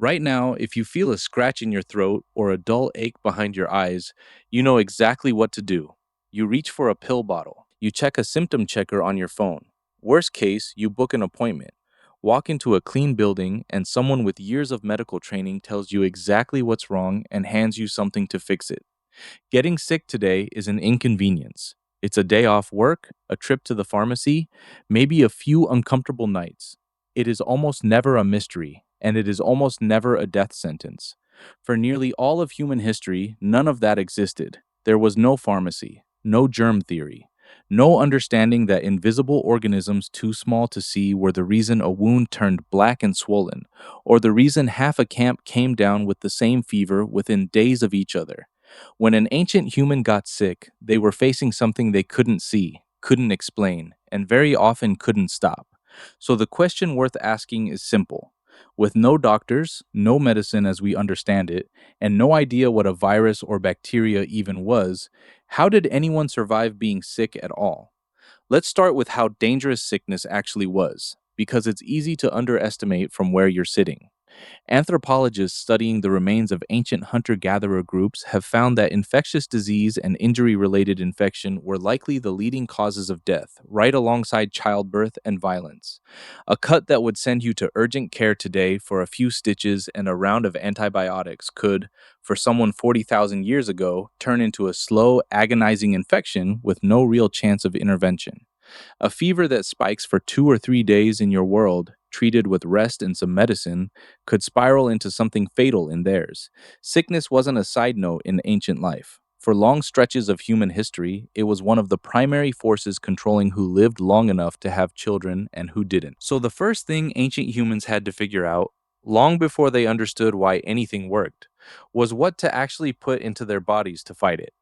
Right now, if you feel a scratch in your throat or a dull ache behind your eyes, you know exactly what to do. You reach for a pill bottle. You check a symptom checker on your phone. Worst case, you book an appointment. Walk into a clean building, and someone with years of medical training tells you exactly what's wrong and hands you something to fix it. Getting sick today is an inconvenience. It's a day off work, a trip to the pharmacy, maybe a few uncomfortable nights. It is almost never a mystery, and it is almost never a death sentence. For nearly all of human history, none of that existed. There was no pharmacy, no germ theory, no understanding that invisible organisms too small to see were the reason a wound turned black and swollen, or the reason half a camp came down with the same fever within days of each other. When an ancient human got sick, they were facing something they couldn't see, couldn't explain, and very often couldn't stop. So the question worth asking is simple. With no doctors, no medicine as we understand it, and no idea what a virus or bacteria even was, how did anyone survive being sick at all? Let's start with how dangerous sickness actually was, because it's easy to underestimate from where you're sitting. Anthropologists studying the remains of ancient hunter gatherer groups have found that infectious disease and injury related infection were likely the leading causes of death, right alongside childbirth and violence. A cut that would send you to urgent care today for a few stitches and a round of antibiotics could, for someone 40,000 years ago, turn into a slow, agonizing infection with no real chance of intervention. A fever that spikes for 2 or 3 days in your world, treated with rest and some medicine, could spiral into something fatal in theirs. Sickness wasn't a side note in ancient life. For long stretches of human history, it was one of the primary forces controlling who lived long enough to have children and who didn't. So, the first thing ancient humans had to figure out, long before they understood why anything worked, was what to actually put into their bodies to fight it.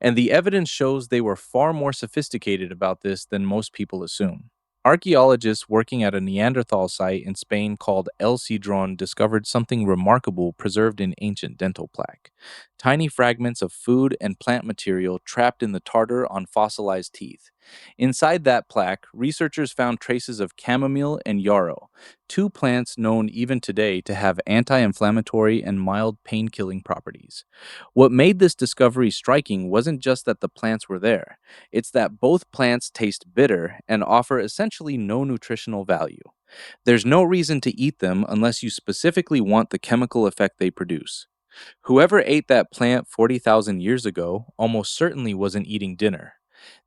And the evidence shows they were far more sophisticated about this than most people assume. Archaeologists working at a Neanderthal site in Spain called El Cedron discovered something remarkable preserved in ancient dental plaque. Tiny fragments of food and plant material trapped in the tartar on fossilized teeth. Inside that plaque, researchers found traces of chamomile and yarrow, two plants known even today to have anti inflammatory and mild pain killing properties. What made this discovery striking wasn't just that the plants were there, it's that both plants taste bitter and offer essentially no nutritional value. There's no reason to eat them unless you specifically want the chemical effect they produce. Whoever ate that plant 40,000 years ago almost certainly wasn't eating dinner.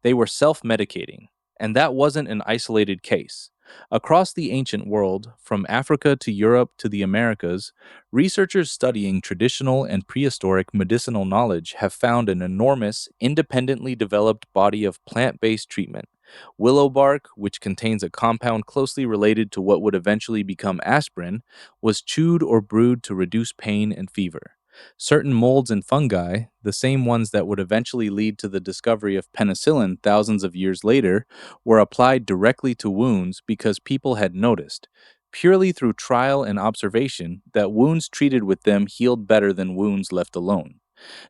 They were self medicating, and that wasn't an isolated case. Across the ancient world, from Africa to Europe to the Americas, researchers studying traditional and prehistoric medicinal knowledge have found an enormous, independently developed body of plant based treatment. Willow bark, which contains a compound closely related to what would eventually become aspirin, was chewed or brewed to reduce pain and fever. Certain molds and fungi, the same ones that would eventually lead to the discovery of penicillin thousands of years later, were applied directly to wounds because people had noticed, purely through trial and observation, that wounds treated with them healed better than wounds left alone.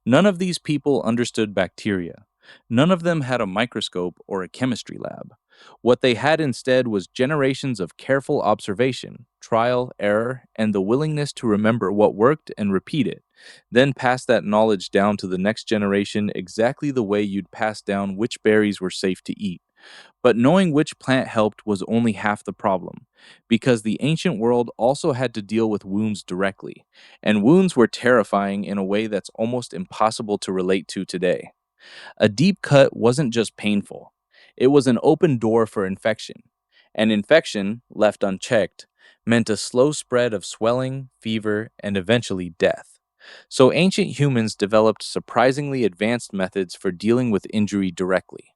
None of these people understood bacteria. None of them had a microscope or a chemistry lab. What they had instead was generations of careful observation, trial, error, and the willingness to remember what worked and repeat it, then pass that knowledge down to the next generation exactly the way you'd pass down which berries were safe to eat. But knowing which plant helped was only half the problem, because the ancient world also had to deal with wounds directly, and wounds were terrifying in a way that's almost impossible to relate to today. A deep cut wasn't just painful, it was an open door for infection. And infection, left unchecked, meant a slow spread of swelling, fever, and eventually death. So ancient humans developed surprisingly advanced methods for dealing with injury directly.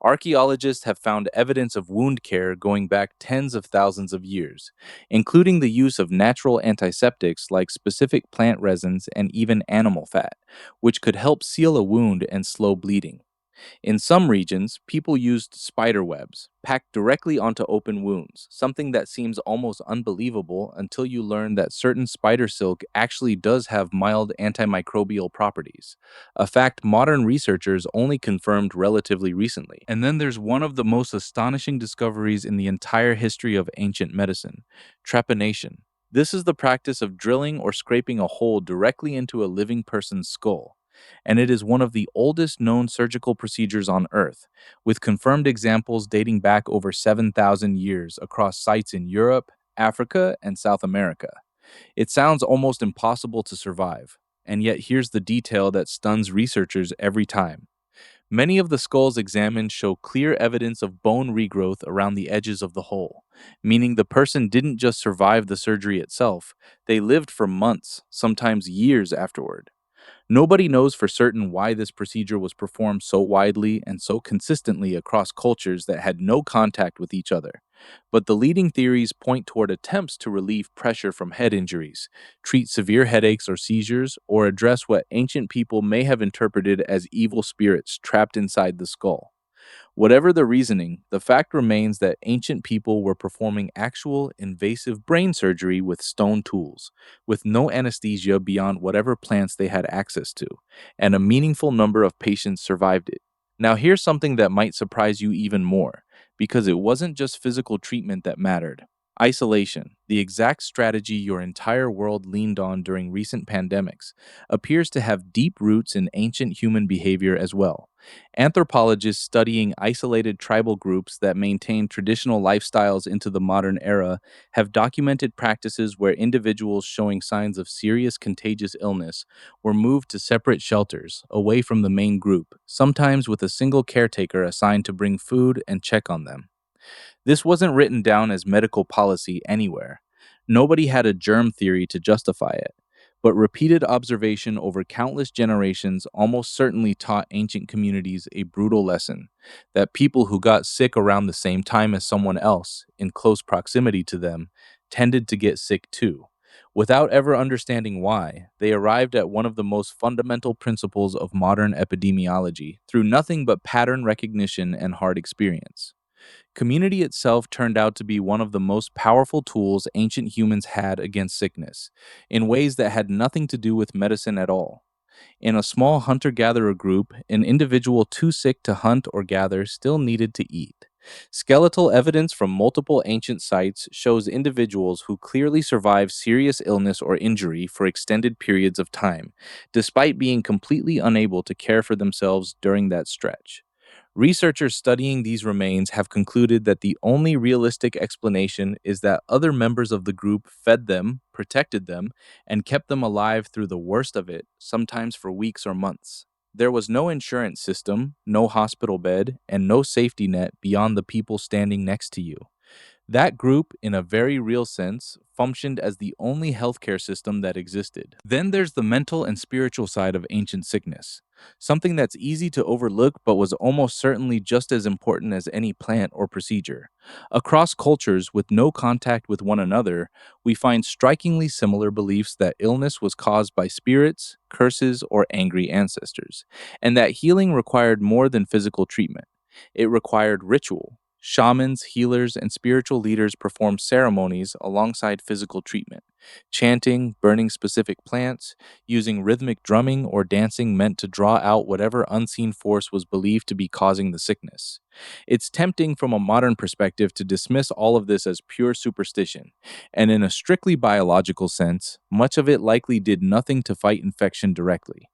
Archaeologists have found evidence of wound care going back tens of thousands of years, including the use of natural antiseptics like specific plant resins and even animal fat, which could help seal a wound and slow bleeding. In some regions, people used spider webs, packed directly onto open wounds, something that seems almost unbelievable until you learn that certain spider silk actually does have mild antimicrobial properties, a fact modern researchers only confirmed relatively recently. And then there's one of the most astonishing discoveries in the entire history of ancient medicine: trepanation. This is the practice of drilling or scraping a hole directly into a living person's skull, and it is one of the oldest known surgical procedures on Earth, with confirmed examples dating back over 7,000 years across sites in Europe, Africa, and South America. It sounds almost impossible to survive, and yet here's the detail that stuns researchers every time. Many of the skulls examined show clear evidence of bone regrowth around the edges of the hole, meaning the person didn't just survive the surgery itself, they lived for months, sometimes years afterward. Nobody knows for certain why this procedure was performed so widely and so consistently across cultures that had no contact with each other. But the leading theories point toward attempts to relieve pressure from head injuries, treat severe headaches or seizures, or address what ancient people may have interpreted as evil spirits trapped inside the skull. Whatever the reasoning, the fact remains that ancient people were performing actual invasive brain surgery with stone tools, with no anesthesia beyond whatever plants they had access to, and a meaningful number of patients survived it. Now, here's something that might surprise you even more, because it wasn't just physical treatment that mattered. Isolation, the exact strategy your entire world leaned on during recent pandemics, appears to have deep roots in ancient human behavior as well. Anthropologists studying isolated tribal groups that maintained traditional lifestyles into the modern era have documented practices where individuals showing signs of serious contagious illness were moved to separate shelters, away from the main group, sometimes with a single caretaker assigned to bring food and check on them. This wasn't written down as medical policy anywhere. Nobody had a germ theory to justify it. But repeated observation over countless generations almost certainly taught ancient communities a brutal lesson that people who got sick around the same time as someone else, in close proximity to them, tended to get sick too. Without ever understanding why, they arrived at one of the most fundamental principles of modern epidemiology through nothing but pattern recognition and hard experience. Community itself turned out to be one of the most powerful tools ancient humans had against sickness, in ways that had nothing to do with medicine at all. In a small hunter gatherer group, an individual too sick to hunt or gather still needed to eat. Skeletal evidence from multiple ancient sites shows individuals who clearly survived serious illness or injury for extended periods of time, despite being completely unable to care for themselves during that stretch. Researchers studying these remains have concluded that the only realistic explanation is that other members of the group fed them, protected them, and kept them alive through the worst of it, sometimes for weeks or months. There was no insurance system, no hospital bed, and no safety net beyond the people standing next to you. That group, in a very real sense, functioned as the only healthcare system that existed. Then there's the mental and spiritual side of ancient sickness, something that's easy to overlook but was almost certainly just as important as any plant or procedure. Across cultures with no contact with one another, we find strikingly similar beliefs that illness was caused by spirits, curses, or angry ancestors, and that healing required more than physical treatment. It required ritual. Shamans, healers, and spiritual leaders performed ceremonies alongside physical treatment, chanting, burning specific plants, using rhythmic drumming or dancing meant to draw out whatever unseen force was believed to be causing the sickness. It's tempting from a modern perspective to dismiss all of this as pure superstition, and in a strictly biological sense, much of it likely did nothing to fight infection directly.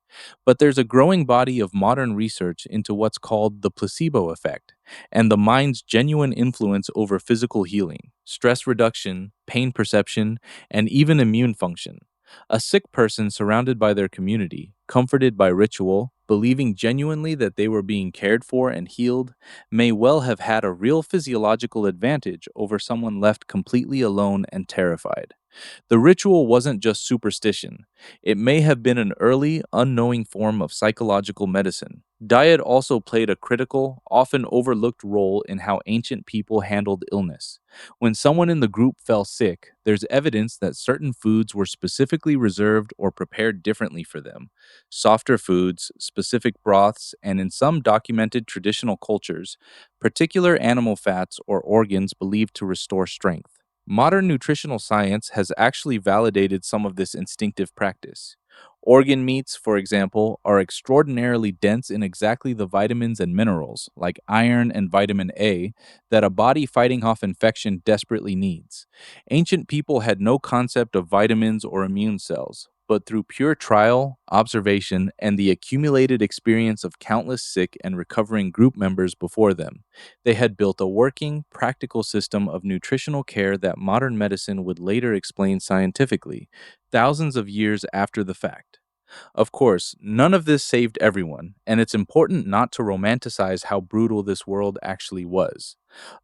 But there's a growing body of modern research into what's called the placebo effect and the mind's genuine influence over physical healing, stress reduction, pain perception, and even immune function. A sick person surrounded by their community, comforted by ritual, believing genuinely that they were being cared for and healed, may well have had a real physiological advantage over someone left completely alone and terrified. The ritual wasn't just superstition. It may have been an early, unknowing form of psychological medicine. Diet also played a critical, often overlooked role in how ancient people handled illness. When someone in the group fell sick, there's evidence that certain foods were specifically reserved or prepared differently for them. Softer foods, specific broths, and in some documented traditional cultures, particular animal fats or organs believed to restore strength. Modern nutritional science has actually validated some of this instinctive practice. Organ meats, for example, are extraordinarily dense in exactly the vitamins and minerals, like iron and vitamin A, that a body fighting off infection desperately needs. Ancient people had no concept of vitamins or immune cells, but through pure trial, observation, and the accumulated experience of countless sick and recovering group members before them, they had built a working, practical system of nutritional care that modern medicine would later explain scientifically, thousands of years after the fact. Of course, none of this saved everyone, and it's important not to romanticize how brutal this world actually was.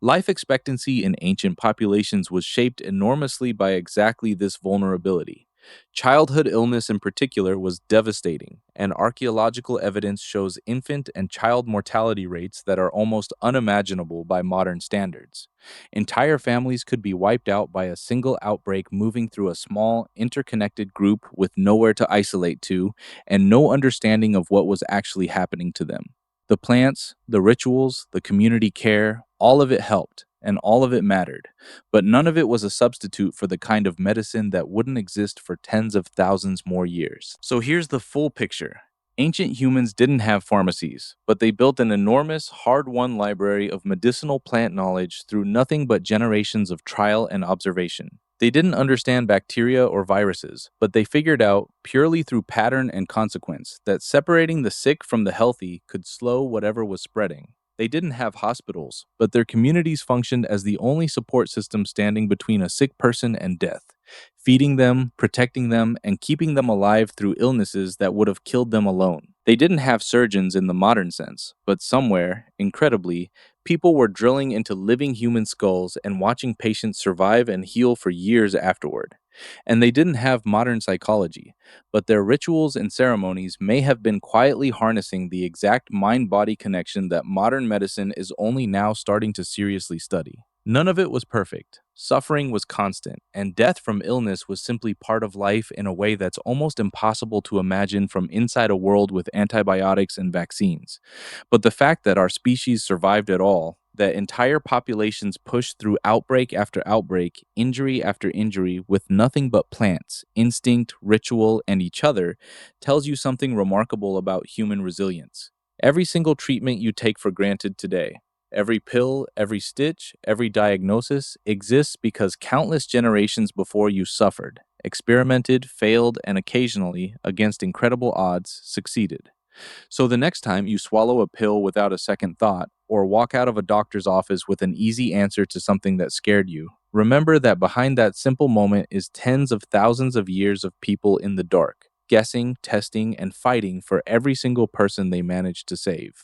Life expectancy in ancient populations was shaped enormously by exactly this vulnerability. Childhood illness in particular was devastating, and archaeological evidence shows infant and child mortality rates that are almost unimaginable by modern standards. Entire families could be wiped out by a single outbreak moving through a small, interconnected group with nowhere to isolate to and no understanding of what was actually happening to them. The plants, the rituals, the community care, all of it helped, and all of it mattered. But none of it was a substitute for the kind of medicine that wouldn't exist for tens of thousands more years. So here's the full picture. Ancient humans didn't have pharmacies, but they built an enormous, hard won library of medicinal plant knowledge through nothing but generations of trial and observation. They didn't understand bacteria or viruses, but they figured out, purely through pattern and consequence, that separating the sick from the healthy could slow whatever was spreading. They didn't have hospitals, but their communities functioned as the only support system standing between a sick person and death, feeding them, protecting them, and keeping them alive through illnesses that would have killed them alone. They didn't have surgeons in the modern sense, but somewhere, incredibly, people were drilling into living human skulls and watching patients survive and heal for years afterward. And they didn't have modern psychology, but their rituals and ceremonies may have been quietly harnessing the exact mind body connection that modern medicine is only now starting to seriously study. None of it was perfect. Suffering was constant, and death from illness was simply part of life in a way that's almost impossible to imagine from inside a world with antibiotics and vaccines. But the fact that our species survived at all, that entire populations pushed through outbreak after outbreak, injury after injury, with nothing but plants, instinct, ritual, and each other, tells you something remarkable about human resilience. Every single treatment you take for granted today, every pill, every stitch, every diagnosis exists because countless generations before you suffered, experimented, failed, and occasionally, against incredible odds, succeeded. So the next time you swallow a pill without a second thought, or walk out of a doctor's office with an easy answer to something that scared you, remember that behind that simple moment is tens of thousands of years of people in the dark, guessing, testing, and fighting for every single person they managed to save.